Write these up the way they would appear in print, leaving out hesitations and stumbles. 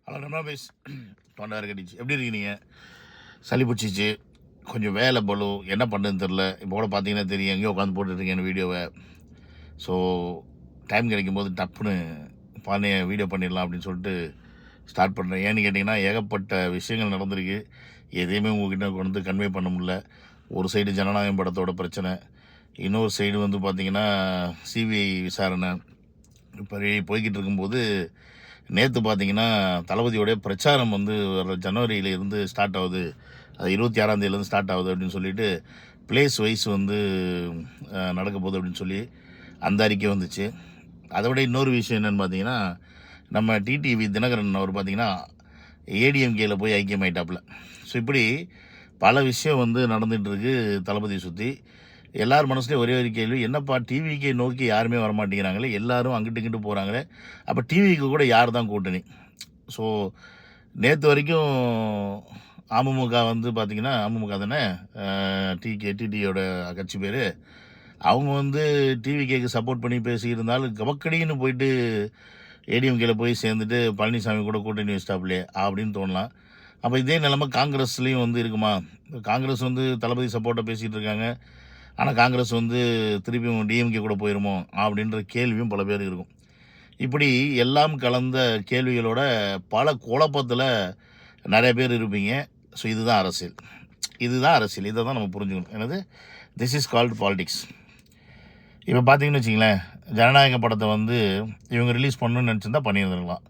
Hello Ramesh. தொண்டை கட்டிச்சு. எப்படி இருக்கீங்க? சளி பிடிச்சிச்சு, கொஞ்சம் வேலை பளு, என்ன பண்ணுறதுன்னு தெரில. இப்போ கூட பார்த்தீங்கன்னா தெரியும், எங்கேயோ உட்காந்து போட்டுட்ருக்கேன் வீடியோவை. ஸோ டைம் கிடைக்கும்போது டப்புன்னு வீடியோ பண்ணிடலாம் அப்படின்னு சொல்லிட்டு ஸ்டார்ட் பண்ணுறேன். ஏன்னு கேட்டிங்கன்னா, ஏகப்பட்ட விஷயங்கள் நடந்திருக்கு. எதையுமே உங்கள்கிட்ட கொண்டு வந்து கன்வே பண்ண முடியல. ஒரு சைடு ஜனநாயகம் படத்தோட பிரச்சனை, இன்னொரு சைடு வந்து பார்த்திங்கன்னா சிபிஐ விசாரணை இப்போ போய்கிட்டு இருக்கும்போது, நேற்று பார்த்தீங்கன்னா தளபதியோடைய பிரச்சாரம் வந்து வர ஜனவரியிலேருந்து ஸ்டார்ட் ஆகுது, அது 26ஆந்தேதியிலேருந்து ஸ்டார்ட் ஆகுது அப்படின்னு சொல்லிட்டு பிளேஸ் வைஸ் வந்து நடக்க போகுது அப்படின்னு சொல்லி அந்த அறிக்கை வந்துச்சு. அதை விட இன்னொரு விஷயம் என்னென்னு பார்த்தீங்கன்னா, நம்ம டிடிவி தினகரன் அவர் பார்த்தீங்கன்னா ஏடிஎம்கேயில் போய் ஐக்கியமாயிட்டாப்புல. ஸோ இப்படி பல விஷயம் வந்து நடந்துகிட்ருக்கு தளபதியை சுற்றி. எல்லார் மனசுலேயும் ஒரே ஒரு கேள்வி, என்னப்பா டிவிக்கு நோக்கி யாருமே வரமாட்டேங்கிறாங்களே, எல்லாரும் அங்கிட்டு இங்கிட்டு போகிறாங்களே, அப்போ டிவிக்கு கூட யார் தான் கூட்டணி? ஸோ நேற்று வரைக்கும் அமமுக வந்து பார்த்திங்கன்னா, அமமுக தானே, டிடியோட கட்சி பேர், அவங்க வந்து டிவிகேக்கு சப்போர்ட் பண்ணி பேசியிருந்தாலும் கபக்கடின்னு போயிட்டு ஏடிஎம்கேல போய் சேர்ந்துட்டு பழனிசாமி கூட கூட்டணி வச்சிட்டாப்லையே அப்படின்னு தோணலாம். அப்போ இதே நிலைமை காங்கிரஸ்லேயும் வந்து இருக்குமா? காங்கிரஸ் வந்து தளபதி சப்போர்ட்டை பேசிகிட்டு இருக்காங்க, ஆனால் காங்கிரஸ் வந்து திருப்பியும் டிஎம்கே கூட போயிருமோ அப்படின்ற கேள்வியும் பல பேர் இருக்கும். இப்படி எல்லாம் கலந்த கேள்விகளோட பல குழப்பத்தில் நிறைய பேர் இருப்பீங்க. ஸோ இதுதான் அரசியல், இதை தான் நம்ம புரிஞ்சுக்கணும். என்னது, திஸ் இஸ் கால்டு பாலிடிக்ஸ். இப்போ பார்த்தீங்கன்னு வச்சிங்களேன், ஜனநாயக படத்தை வந்து இவங்க ரிலீஸ் பண்ணணும்னு நினச்சிருந்தா பண்ணியிருந்துருக்கலாம்.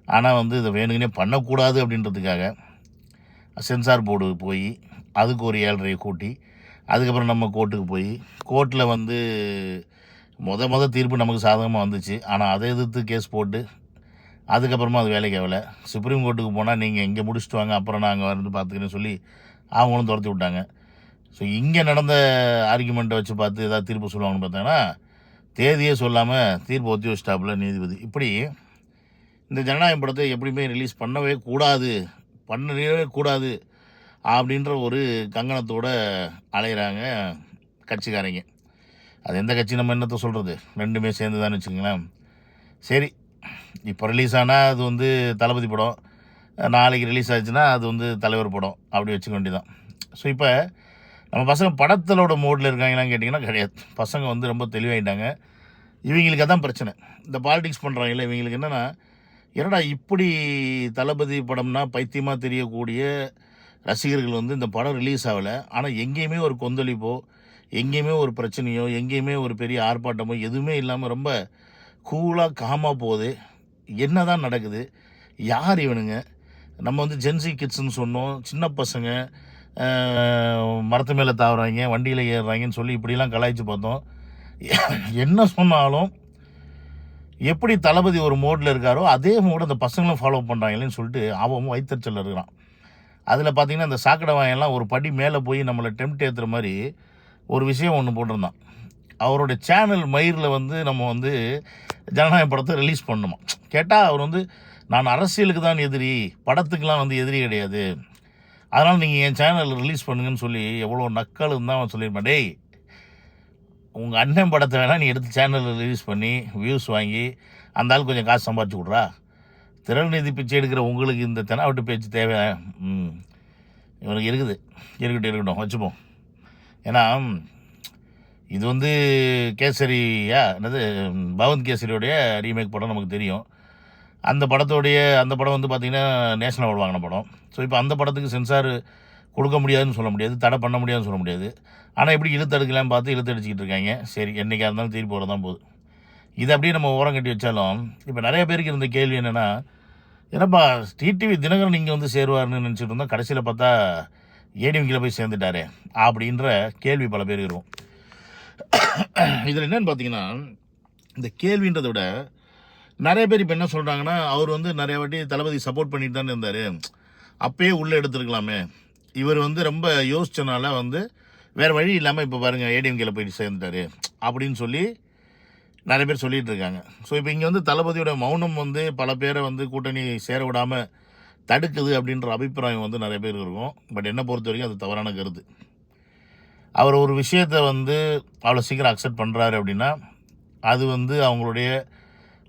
ஆனால் வந்து இதை வேணுங்கன்னே பண்ணக்கூடாது அப்படின்றதுக்காக சென்சார் போர்டு போய் அதுக்கு ஒரு 7.5 கூட்டி, அதுக்கப்புறம் நம்ம கோர்ட்டுக்கு போய் கோர்ட்டில் வந்து தீர்ப்பு நமக்கு சாதகமாக வந்துச்சு. ஆனால் அதை எதிர்த்து கேஸ் போட்டு அதுக்கப்புறமா அது வேலைக்கு ஆகலை. சுப்ரீம் கோர்ட்டுக்கு போனால் நீங்கள் இங்கே முடிச்சுட்டு வாங்க, அப்புறம் நாங்கள் வந்து பார்த்துக்கிறேன்னு சொல்லி அவங்களும் துரத்தி விட்டாங்க. ஸோ இங்கே நடந்த ஆர்குமெண்ட்டை வச்சு பார்த்து ஏதாவது தீர்ப்பு சொல்லுவாங்கன்னு பார்த்தாங்கன்னா, தேதியே சொல்லாமல் தீர்ப்பு ஒத்தி வச்சிட்டாப்புல நீதிபதி. இப்படி இந்த ஜனநாயக படத்தை எப்படியுமே ரிலீஸ் பண்ணவே கூடாது அப்படின்ற ஒரு கங்கணத்தோடு அலைகிறாங்க கட்சிக்காரங்க. அது எந்த கட்சி நம்ம என்னத்தை சொல்கிறது, ரெண்டுமே சேர்ந்து தான் வச்சுக்கோங்களேன். சரி, இப்போ ரிலீஸ் ஆனால் அது வந்து தளபதி படம், நாளைக்கு ரிலீஸ் ஆச்சுன்னா அது வந்து தலைவர் படம், அப்படி வச்சுக்க வேண்டியதான். ஸோ இப்போ நம்ம பசங்க படத்தலோட மோடில் இருக்காங்களான்னு கேட்டிங்கன்னா கிடையாது. பசங்க வந்து ரொம்ப தெளிவாகிட்டாங்க. இவங்களுக்கு அதான் பிரச்சனை, இந்த பாலிடிக்ஸ் பண்ணுறாங்கல்ல, இவங்களுக்கு என்னென்னா, என்னடா இப்படி தளபதி படம்னா பைத்தியமாக தெரியக்கூடிய ரசிகர்கள் வந்து இந்த படம் ரிலீஸ் ஆகலை, ஆனால் எங்கேயுமே ஒரு கொந்தளிப்போ, எங்கேயுமே ஒரு பிரச்சனையோ, எங்கேயுமே ஒரு பெரிய ஆர்ப்பாட்டமோ எதுவுமே இல்லாமல் ரொம்ப கூலாக காமாக போகுது. என்ன தான் நடக்குது? யார் இவனுங்க? நம்ம வந்து ஜென்சி கிட்ஸ்ன்னு சொன்னோம், சின்ன பசங்க மரத்து மேலே தாவுறாங்க, வண்டியில் ஏறுறாங்கன்னு சொல்லி இப்படிலாம் கலாய்ச்சி பார்த்தோம். என்ன சொன்னாலும் எப்படி தளபதி ஒரு மோடில் இருக்காரோ அதே மோடு அந்த பசங்களும் ஃபாலோ பண்ணுறாங்களேன்னு சொல்லிட்டு அவன் வைத்தறிச்சல் இருக்கிறான். அதில் பார்த்திங்கன்னா இந்த சாக்கடை வாயெல்லாம் ஒரு படி மேலே போய் நம்மளை டெம்ட் ஏற்றுற மாதிரி ஒரு விஷயம் ஒன்று போட்டிருந்தான். அவருடைய சேனல் மயிரில் வந்து நம்ம வந்து ஜனநாயக படத்தை ரிலீஸ் பண்ணணுமா? கேட்டால் அவர் வந்து, நான் அரசியலுக்கு தான் எதிரி, படத்துக்கெலாம் வந்து எதிரி கிடையாது, அதனால் நீங்கள் என் சேனலில் ரிலீஸ் பண்ணுங்கன்னு சொல்லி எவ்வளோ நக்கலுன்னு தான் அவன் சொல்லியிருப்பான். டேய், உங்கள் அண்ணன் படத்தை வேணால் நீ எடுத்து சேனலில் ரிலீஸ் பண்ணி வியூஸ் வாங்கி அந்த ஆள் கொஞ்சம் காசு சம்பாதிச்சு விட்றா. திரள் நிதி பிச்சை எடுக்கிற உங்களுக்கு இந்த தெனாவட்டு பேச்சு தேவை? இவனுக்கு இருக்கட்டும் வச்சுப்போம். ஏன்னா இது வந்து கேசரியா என்னது, பவந்த் கேசரியோடைய ரீமேக் படம் நமக்கு தெரியும். அந்த படம் வந்து பார்த்திங்கன்னா நேஷனல் அவார்டு வாங்கின படம். ஸோ இப்போ அந்த படத்துக்கு சென்சார் கொடுக்க முடியாதுன்னு சொல்ல முடியாது, தடை பண்ண முடியாதுன்னு சொல்ல முடியாது. ஆனால் எப்படி இழுத்தடிக்கலான்னு பார்த்து இழுத்தடிச்சிக்கிட்டு இருக்காங்க. சரி, என்றைக்காக இருந்தாலும் தீர்ப்பு வர தான் போகுது. இதை அப்படியே நம்ம ஓரம் கட்டி வச்சாலும் இப்போ நிறைய பேருக்கு இருந்த கேள்வி என்னென்னா, ஏன்னாப்பா டிடிவி தினகரன் இங்கே வந்து சேருவார்னு நினச்சிட்டு இருந்தோம், கடைசியில் பார்த்தா ஏடிஎம்கேல போய் சேர்ந்துட்டாரே அப்படின்ற கேள்வி பல பேர் இருக்கும். இதில் என்னென்னு பார்த்தீங்கன்னா, இந்த கேள்வின்றதை விட நிறைய பேர் இப்போ என்ன சொல்கிறாங்கன்னா, அவர் வந்து நிறைய வாட்டி தளபதி சப்போர்ட் பண்ணிட்டு தானே இருந்தார், அப்பயே உள்ளே எடுத்துருக்கலாமே, இவர் வந்து ரொம்ப யோசிச்சனால வந்து வேறு வழி இல்லாமல் இப்போ பாருங்கள் ஏடிஎம்கேல போயிட்டு சேர்ந்துட்டாரு அப்படின்னு சொல்லி நிறைய பேர் சொல்லிகிட்டு இருக்காங்க. ஸோ இப்போ இங்கே வந்து தளபதியோட மௌனம் வந்து பல பேரை வந்து கூட்டணி சேர விடாமல் தடுக்குது அப்படின்ற அபிப்பிராயம் வந்து நிறைய பேர் இருக்கும். பட் என்னை பொறுத்த வரைக்கும் அது தவறான கருத்து. அவர் ஒரு விஷயத்தை வந்து அவ்வளோ சீக்கிரம் அக்செப்ட் பண்ணுறாரு அப்படின்னா அது வந்து அவங்களுடைய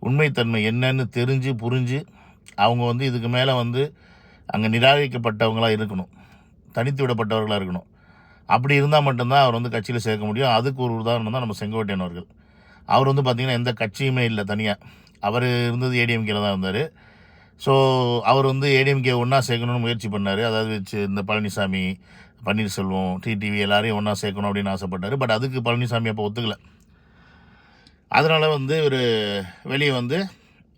உண்மைத்தன்மை என்னன்னு தெரிஞ்சு புரிஞ்சு அவங்க வந்து இதுக்கு மேலே வந்து அங்கே நிராகரிக்கப்பட்டவங்களாக இருக்கணும், தனித்து விடப்பட்டவர்களாக இருக்கணும். அப்படி இருந்தால் மட்டும்தான் அவர் வந்து கட்சியில் சேர்க்க முடியும். அதுக்கு ஒரு உதாரணம் தான் நம்ம செங்கோட்டையன் அவர்கள். அவர் வந்து பார்த்திங்கன்னா எந்த கட்சியுமே இல்லை தனியாக. அவர் இருந்தது ஏடிஎம்கேல தான் இருந்தார். ஸோ அவர் வந்து ஏடிஎம்கே ஒன்றா சேர்க்கணும்னு முயற்சி பண்ணார். அதாவது இந்த பழனிசாமி, பன்னீர்செல்வம், டிடிவி எல்லாரையும் ஒன்றா சேர்க்கணும் அப்படின்னு ஆசைப்பட்டார். பட் அதுக்கு பழனிசாமி அப்போ ஒத்துக்கலை. அதனால் வந்து ஒரு வெளியே வந்து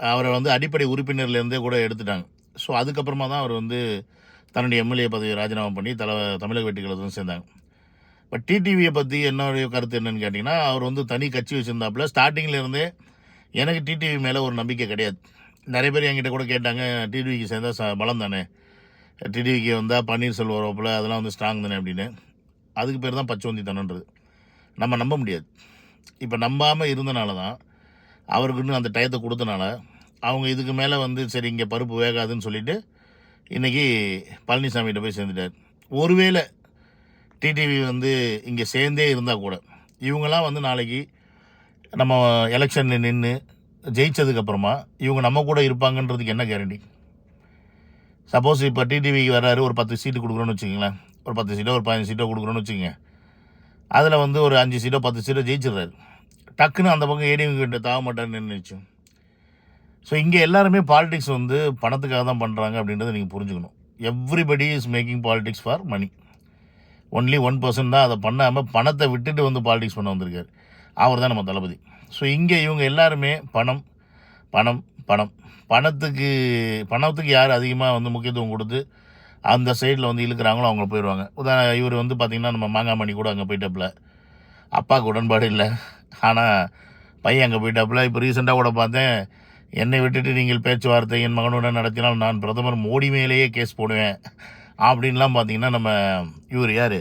அவரை வந்து அடிப்படை உறுப்பினர்லேருந்தே கூட எடுத்துட்டாங்க. ஸோ அதுக்கப்புறமா தான் அவர் வந்து தன்னுடைய எம்எல்ஏ பதவியை ராஜினாமா பண்ணி தமிழக வெற்றி கழகத்துடன் சேர்ந்தாங்க. பட் டிடிவியை பற்றி என்னுடைய கருத்து என்னன்னு கேட்டிங்கன்னா, அவர் வந்து தனி கட்சி வச்சுருந்தாப்புல. ஸ்டார்டிங்லேருந்தே எனக்கு டிடிவி மேலே ஒரு நம்பிக்கை கிடையாது. நிறைய பேர் என்கிட்ட கூட கேட்டாங்க, டிடிவிக்கு சேர்ந்தால் பலம் தானே, டிடிவிக்கு வந்தால் பன்னீர்செல்வம் வரப்பில் அதெல்லாம் வந்து ஸ்ட்ராங் தானே அப்படின்னு. அதுக்கு பேர் தான் பச்சோந்தி தானன்றது. நம்ம நம்ப முடியாது. இப்போ நம்பாமல் இருந்தனால தான், அவருக்கு இன்னும் அந்த டயத்தை கொடுத்தனால அவங்க இதுக்கு மேலே வந்து சரி இங்கே பருப்பு வேகாதுன்னு சொல்லிவிட்டு இன்றைக்கி பழனிசாமிகிட்ட போய் சேர்ந்துட்டார். ஒருவேளை டிடிவி வந்து இங்கே சேர்ந்தே இருந்தால் கூட இவங்கெல்லாம் வந்து நாளைக்கு நம்ம எலெக்ஷனில் நின்று ஜெயித்ததுக்கப்புறமா இவங்க நம்ம கூட இருப்பாங்கன்றதுக்கு என்ன கேரண்டி? சப்போஸ் இப்போ டிடிவிக்கு வர்றாரு, ஒரு 10 சீட்டு கொடுக்குறோன்னு வச்சுக்கிங்களேன், ஒரு 10 சீட்டோ ஒரு 15 சீட்டோ கொடுக்குறோன்னு வச்சுக்கோங்க. அதில் வந்து ஒரு 5 சீட்டோ 10 சீட்டோ ஜெயிச்சிடுறாரு. டக்குன்னு அந்த பக்கம் ஏடிஎம்கே கிட்ட தாவ மாட்டார்னு நினைச்சு. ஸோ இங்கே எல்லாருமே பாலிடிக்ஸ் வந்து பணத்துக்காக தான் பண்ணுறாங்க அப்படின்றத நீங்கள் புரிஞ்சுக்கணும். Everybody is making politics for money. Only 1% தான் அதை பண்ணாமல் பணத்தை விட்டுட்டு வந்து பாலிடிக்ஸ் பண்ண வந்திருக்காரு. அவர் தான் நம்ம தளபதி. ஸோ இங்கே இவங்க எல்லாருமே பணம் பணம் பணம் பணத்துக்கு யார் அதிகமாக வந்து முக்கியத்துவம் கொடுத்து அந்த சைடில் வந்து இழுக்கிறாங்களோ அவங்க போயிடுவாங்க. இவர் வந்து பார்த்திங்கன்னா நம்ம மாங்காமணி கூட அங்கே போயிட்டப்பில் அப்பாவுக்கு உடன்பாடு இல்லை, ஆனால் பையன் அங்கே போயிட்டப்பில். இப்போ ரீசெண்டாக கூட பார்த்தேன், என்னை விட்டுட்டு நீங்கள் பேச்சுவார்த்தை என் மகனுடன் நடத்தினால் நான் பிரதமர் மோடி மேலேயே கேஸ் போடுவேன் அப்படின்லாம் பார்த்தீங்கன்னா நம்ம இவர் யார்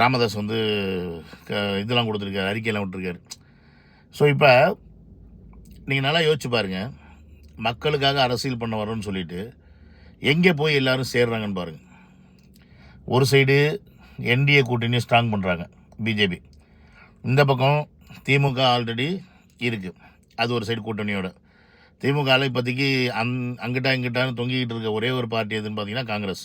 ராமதாஸ் வந்து இதெல்லாம் கொடுத்துருக்காரு, அறிக்கையெல்லாம் விட்டுருக்காரு. ஸோ இப்போ நீங்கள் நல்லா யோசிச்சு பாருங்கள், மக்களுக்காக அரசியல் பண்ண வரோன்னு சொல்லிட்டு எங்கே போய் எல்லோரும் சேர்றாங்கன்னு பாருங்கள். ஒரு சைடு என்டிஏ கூட்டணியை ஸ்ட்ராங் பண்ணுறாங்க பிஜேபி, இந்த பக்கம் திமுக ஆல்ரெடி இருக்குது, அது ஒரு சைடு கூட்டணியோட. திமுகவில் இப்போதைக்கு அங்கிட்டான்னு தொங்கிக்கிட்டு இருக்க ஒரே ஒரு பார்ட்டி எதுன்னு பார்த்தீங்கன்னா காங்கிரஸ்.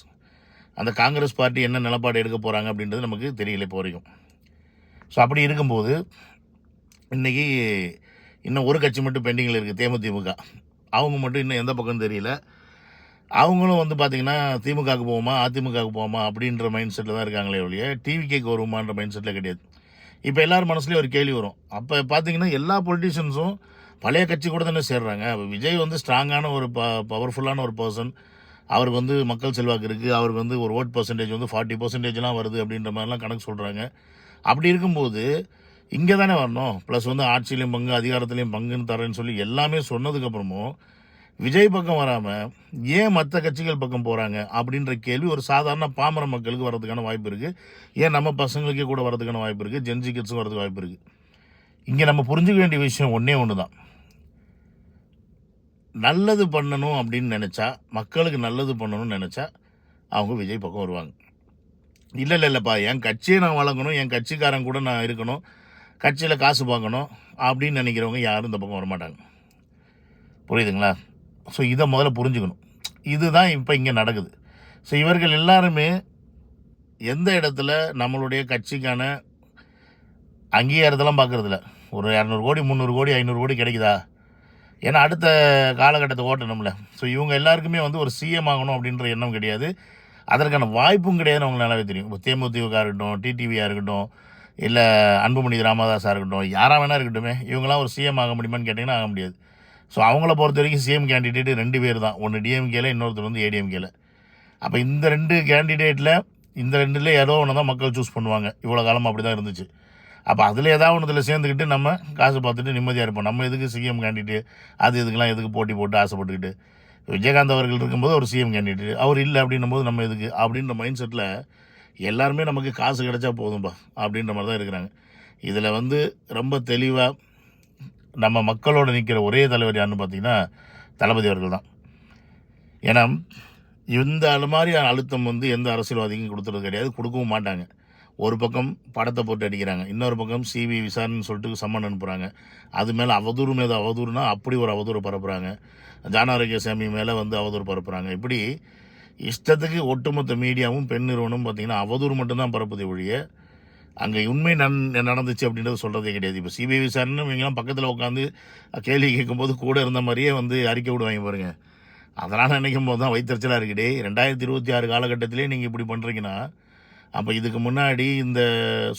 அந்த காங்கிரஸ் பார்ட்டி என்ன நிலப்பாடு எடுக்க போகிறாங்க அப்படின்றது நமக்கு தெரியல இப்போ வரைக்கும். ஸோ அப்படி இருக்கும்போது இன்றைக்கி இன்னும் ஒரு கட்சி மட்டும் பெண்டிங்கில் இருக்குது, தேமுதிமுக. அவங்க மட்டும் இன்னும் எந்த பக்கம்னு தெரியல. அவங்களும் வந்து பார்த்திங்கன்னா திமுகவுக்கு போவோமா அதிமுகவுக்கு போவோமா அப்படின்ற மைண்ட் செட்டில் தான் இருக்காங்களே ஒழிய டிவிகேக்கு வருமான்ற மைண்ட் செட்டில் கிடையாது. இப்போ எல்லோரும் மனசுலேயும் ஒரு கேள்வி வரும். அப்போ பார்த்திங்கன்னா எல்லா பொலிட்டீஷியன்ஸும் பழைய கட்சி கூட தானே சேர்றாங்க. விஜய் வந்து ஸ்ட்ராங்கான ஒரு பவர்ஃபுல்லான ஒரு பர்சன், அவருக்கு வந்து மக்கள் செல்வாக்கு இருக்குது, அவருக்கு வந்து ஒரு ஓட் பர்சன்டேஜ் வந்து 40% வருது அப்படின்ற மாதிரிலாம் கணக்கு சொல்கிறாங்க. அப்படி இருக்கும்போது இங்கே தானே வரணும். ப்ளஸ் வந்து ஆட்சியிலையும் பங்கு அதிகாரத்துலேயும் பங்குன்னு தரேன்னு சொல்லி எல்லாமே சொன்னதுக்கப்புறமும் விஜய் பக்கம் வராமல் ஏன் மற்ற கட்சிகள் பக்கம் போகிறாங்க அப்படின்ற கேள்வி ஒரு சாதாரண பாமர மக்களுக்கு வர்றதுக்கான வாய்ப்பு இருக்குது. ஏன் நம்ம பசங்களுக்கே கூட வர்றதுக்கான வாய்ப்பு இருக்குது, ஜென்சி கிட்ஸும் வரதுக்கு வாய்ப்பு இருக்குது. இங்கே நம்ம புரிஞ்சுக்க வேண்டிய விஷயம் ஒன்று தான், நல்லது பண்ணணும் அப்படின்னு நினச்சா, மக்களுக்கு நல்லது பண்ணணும்னு நினச்சா அவங்க விஜய் பக்கம் வருவாங்க. இல்லைப்பா என் கட்சியை நான் வழங்கணும், என் கட்சிக்காரன் கூட நான் இருக்கணும், கட்சியில் காசு பார்க்கணும் அப்படின்னு நினைக்கிறவங்க யாரும் இந்த பக்கம் வரமாட்டாங்க. புரியுதுங்களா? ஸோ இதை முதல்ல புரிஞ்சுக்கணும். இதுதான் இப்போ இங்கே நடக்குது. ஸோ இவர்கள் எல்லாருமே எந்த இடத்துல நம்மளுடைய கட்சிக்கான அங்கீகாரத்தெல்லாம் பார்க்குறதில்ல. ஒரு 200 கோடி 300 கோடி 500 கோடி கிடைக்குதா, ஏன்னா அடுத்த காலகட்டத்தை ஓட்டணும்ல. ஸோ இவங்க எல்லாருக்குமே வந்து ஒரு சிஎம் ஆகணும் அப்படின்ற எண்ணம் கிடையாது, அதற்கான வாய்ப்பும் கிடையாதுன்னு அவங்களுக்கு நல்லாவே தெரியும். இப்போ தேமுதிக இருக்கட்டும், டிடிவியாக இருக்கட்டும், இல்லை அன்புமணி ராமதாஸாக இருக்கட்டும், யாராக வேணா இருக்கட்டும், இவங்களாம் ஒரு சிஎம் ஆக முடியுமான்னு கேட்டிங்கன்னா ஆக முடியாது. ஸோ அவங்கள பொறுத்த வரைக்கும் சிஎம் கேண்டிடேட்டு 2 பேர் தான், ஒன்று டிஎம்கேல, இன்னொருத்தர் வந்து ஏடிஎம்கேல. அப்போ இந்த 2 கேண்டிடேட்டில் இந்த 2ல் ஏதோ ஒன்று தான் மக்கள் சூஸ் பண்ணுவாங்க. இவ்வளோ காலம் அப்படி தான் இருந்துச்சு. அப்போ அதில் ஏதாவது ஒன்றுத்தில் சேர்ந்துக்கிட்டு நம்ம காசு பார்த்துட்டு நிம்மதியாக இருப்போம். நம்ம எதுக்கு சிஎம் கேண்டிடேட், அது இதுக்கெல்லாம் எதுக்கு போட்டி போட்டு ஆசைப்பட்டுக்கிட்டு. விஜயகாந்த் அவர்கள் இருக்கும்போது ஒரு சிஎம் கேண்டிடேட், அவர் இல்லை அப்படின்னும் போது நம்ம எதுக்கு அப்படின்ற மைண்ட் செட்டில் எல்லாருமே நமக்கு காசு கிடைச்சா போதும்பா அப்படின்ற மாதிரி தான் இருக்கிறாங்க. இதில் வந்து ரொம்ப தெளிவாக நம்ம மக்களோடு நிற்கிற ஒரே தலைவர் யாருன்னு பார்த்தீங்கன்னா தளபதி அவர்கள் தான். ஏன்னா இந்த மாதிரியான அழுத்தம் வந்து எந்த அரசியல்வாதிக்கும் கொடுத்துறது கிடையாது, கொடுக்கவும் மாட்டாங்க. ஒரு பக்கம் படத்தை போட்டு அடிக்கிறாங்க, இன்னொரு பக்கம் சிபி விசாரணைன்னு சொல்லிட்டு சம்மன் அனுப்புகிறாங்க. அது மேலே அவதூறு மீது அவதூறுனா அப்படி ஒரு அவதூறு பரப்புகிறாங்க. ஜான ஆரோக்கியசாமி மேலே வந்து அவதூறு பரப்புகிறாங்க. இப்படி இஷ்டத்துக்கு ஒட்டுமொத்த மீடியாவும் பெண் நிறுவனம் பார்த்திங்கன்னா அவதூறு மட்டும்தான் பரப்புதே ஒழிய அங்கே உண்மை நடந்துச்சு அப்படின்றது சொல்கிறதே கிடையாது. இப்போ சிபிஐ விசாரணை இவங்கெல்லாம் பக்கத்தில் உட்காந்து கேள்வி கேட்கும்போது கூட இருந்த மாதிரியே வந்து அறிக்கை விடுவாங்க பாருங்கள். அதெல்லாம் நினைக்கும் போது தான் வயிற்றுச்சலாக இருக்குடே. 2026 காலகட்டத்திலே நீங்கள் இப்படி பண்ணுறீங்கன்னா அப்போ இதுக்கு முன்னாடி இந்த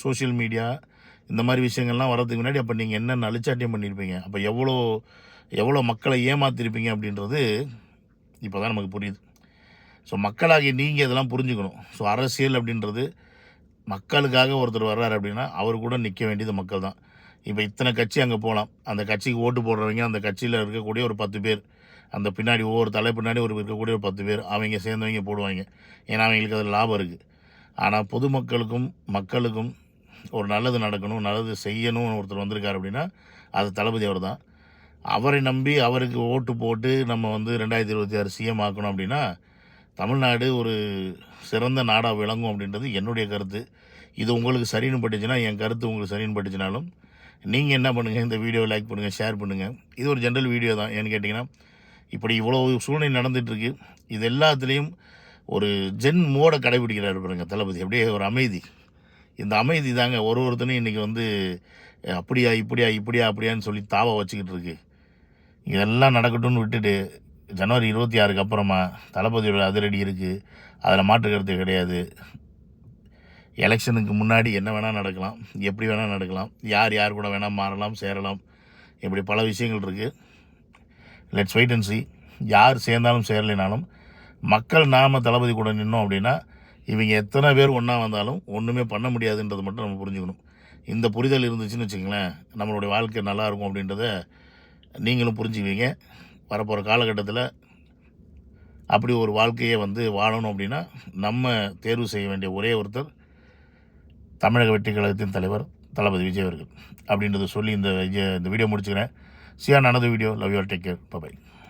சோஷியல் மீடியா இந்த மாதிரி விஷயங்கள்லாம் வரதுக்கு முன்னாடி அப்போ நீங்கள் என்னென்ன அழிச்சாட்டியம் பண்ணியிருப்பீங்க, அப்போ எவ்வளோ மக்களை ஏமாத்திருப்பீங்க அப்படின்றது இப்போ தான் நமக்கு புரியுது. ஸோ மக்களாகிய நீங்கள் இதெல்லாம் புரிஞ்சுக்கணும். ஸோ அரசியல் அப்படின்றது மக்களுக்காக ஒருத்தர் வர்றாரு அப்படின்னா அவர் கூட நிற்க வேண்டியது மக்கள் தான். இப்போ இத்தனை கட்சி அங்கே போகலாம், அந்த கட்சிக்கு ஓட்டு போடுறவங்க அந்த கட்சியில் இருக்கக்கூடிய ஒரு 10 பேர், அந்த பின்னாடி ஒவ்வொரு தலை பின்னாடி இருக்கக்கூடிய ஒரு 10 பேர் அவங்க சேர்ந்தவங்க போடுவாங்க. ஏன்னா அவங்களுக்கு அதில் லாபம் இருக்குது. ஆனால் பொதுமக்களுக்கும் மக்களுக்கும் ஒரு நல்லது நடக்கணும், நல்லது செய்யணும்னு ஒருத்தர் வந்திருக்காரு அப்படின்னா அது தளபதி அவர் தான். அவரை நம்பி அவருக்கு ஓட்டு போட்டு நம்ம வந்து 2026 சிஎம் ஆக்கணும் அப்படின்னா தமிழ்நாடு ஒரு சிறந்த நாடாக விளங்கும் அப்படின்றது என்னுடைய கருத்து. இது உங்களுக்கு சரின்னு பட்டுச்சுன்னா, என் கருத்து உங்களுக்கு சரின்னு பட்டுச்சுனாலும் நீங்கள் என்ன பண்ணுங்கள், இந்த வீடியோவை லைக் பண்ணுங்கள், ஷேர் பண்ணுங்கள். இது ஒரு ஜென்ரல் வீடியோ தான். ஏன்னு கேட்டிங்கன்னா இப்படி இவ்வளோ சூழ்நிலை நடந்துகிட்ருக்கு. இது எல்லாத்துலேயும் ஒரு ஜென் மோடை கடைபிடிக்கிறாரு பாருங்க தளபதி. அப்படியே ஒரு அமைதி. இந்த அமைதி தாங்க ஒருத்தனையும் இன்றைக்கி வந்து அப்படியா இப்படியா அப்படியான்னு சொல்லி தாவ வச்சுக்கிட்டு இருக்கு. இதெல்லாம் நடக்கட்டும்னு விட்டுட்டு ஜனவரி 26க்கு அப்புறமா தளபதியோட அதிரடி இருக்குது, அதில் மாற்றுக்கிறது கிடையாது. எலெக்ஷனுக்கு முன்னாடி என்ன வேணால் நடக்கலாம், எப்படி வேணால் நடக்கலாம், யார் கூட வேணால் மாறலாம், சேரலாம். இப்படி பல விஷயங்கள் இருக்குது. Let's wait and see. யார் சேர்ந்தாலும் சேரலைனாலும் மக்கள் நாம் தளபதி கூட நின்னோம் அப்படின்னா இவங்க எத்தனை பேர் ஒன்றா வந்தாலும் ஒன்றுமே பண்ண முடியாதுன்றது மட்டும் நம்ம புரிஞ்சுக்கணும். இந்த புரிதல் இருந்துச்சுன்னு வச்சுங்களேன், நம்மளுடைய வாழ்க்கை நல்லாயிருக்கும் அப்படின்றத நீங்களும் புரிஞ்சுக்குவீங்க. வரப்போகிற காலகட்டத்தில் அப்படி ஒரு வாழ்க்கையை வந்து வாழணும் அப்படின்னா நம்ம தேர்வு செய்ய வேண்டிய ஒரே ஒருத்தர் தமிழக வெற்றி கழகத்தின் தலைவர் தளபதி விஜய் அவர்கள் அப்படின்றத சொல்லி இந்த வீடியோ முடிச்சுக்கிறேன். See you on another video. Love you all. Take care. Bye-bye.